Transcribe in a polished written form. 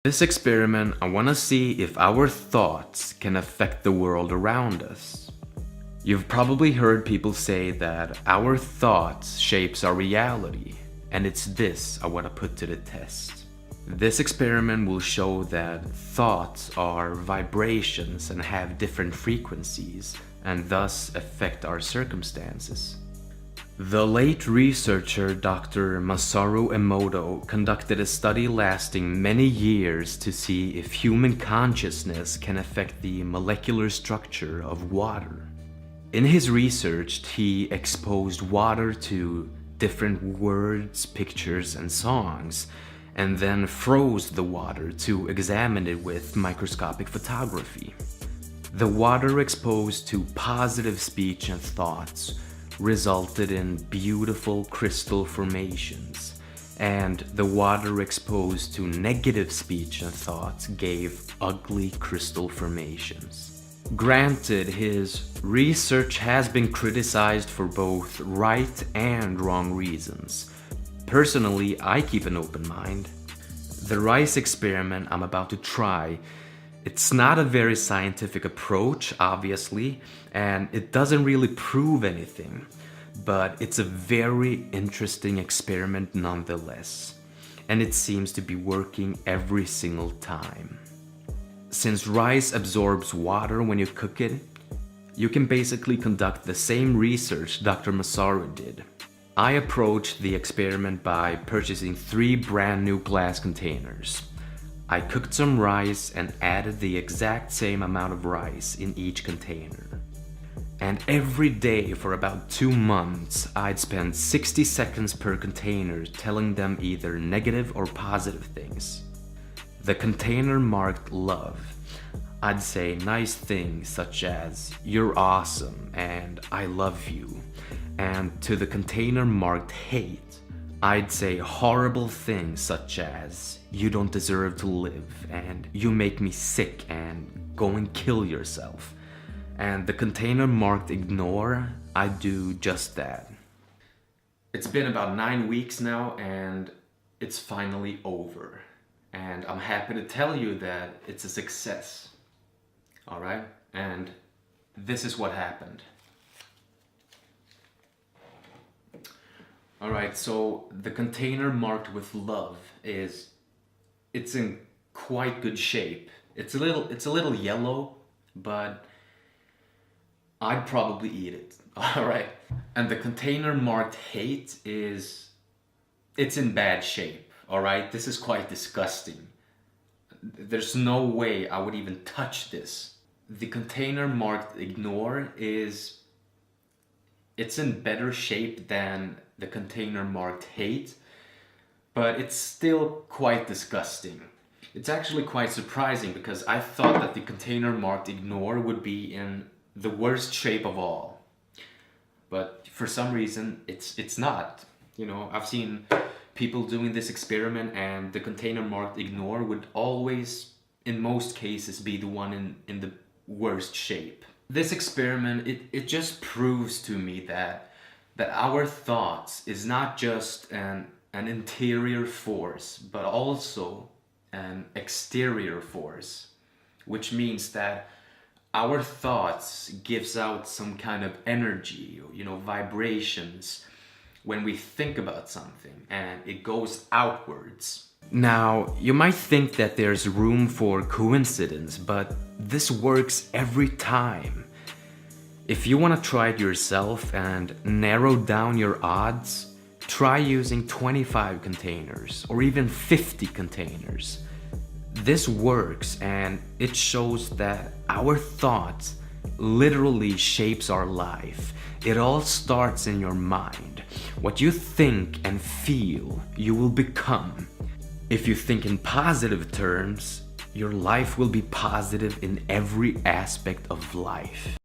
This experiment, I want to see if our thoughts can affect the world around us. You've probably heard people say that our thoughts shapes our reality, and it's this I want to put to the test. This experiment will show that thoughts are vibrations and have different frequencies, and thus affect our circumstances. The late researcher Dr. Masaru Emoto conducted a study lasting many years to see if human consciousness can affect the molecular structure of water. In his research, he exposed water to different words, pictures, and songs, and then froze the water to examine it with microscopic photography. The water exposed to positive speech and thoughts resulted in beautiful crystal formations, and the water exposed to negative speech and thoughts gave ugly crystal formations. Granted, his research has been criticized for both right and wrong reasons. Personally, I keep an open mind. The rice experiment I'm about to try, it's not a very scientific approach, obviously, and it doesn't really prove anything, but it's a very interesting experiment nonetheless, and it seems to be working every single time. Since rice absorbs water when you cook it, you can basically conduct the same research Dr. Masaru did. I approached the experiment by purchasing 3 brand new glass containers. I cooked some rice and added the exact same amount of rice in each container. And every day for about 2 months, I'd spend 60 seconds per container telling them either negative or positive things. The container marked love. I'd say nice things such as, "You're awesome" and "I love you." And to the container marked hate, I'd say horrible things such as, "You don't deserve to live" and "You make me sick" and "Go and kill yourself." And the container marked ignore, I do just that. It's been about 9 weeks now, and it's finally over. And I'm happy to tell you that it's a success. Alright? And this is what happened. Alright, so the container marked with love it's in quite good shape. It's a little yellow, but I'd probably eat it. Alright. And the container marked hate it's in bad shape. Alright, this is quite disgusting. There's no way I would even touch this. The container marked ignore it's in better shape than the container marked hate, but it's still quite disgusting. It's actually quite surprising because I thought that the container marked ignore would be in the worst shape of all. But for some reason, it's not. You know, I've seen people doing this experiment and the container marked ignore would always, in most cases, be the one in the worst shape. This experiment, it just proves to me that our thoughts is not just an interior force, but also an exterior force, which means that our thoughts gives out some kind of energy, you know, vibrations when we think about something, and it goes outwards. Now, you might think that there's room for coincidence, but this works every time. If you want to try it yourself and narrow down your odds, try using 25 containers or even 50 containers. This works, and it shows that our thoughts literally shapes our life. It all starts in your mind. What you think and feel, you will become. If you think in positive terms, your life will be positive in every aspect of life.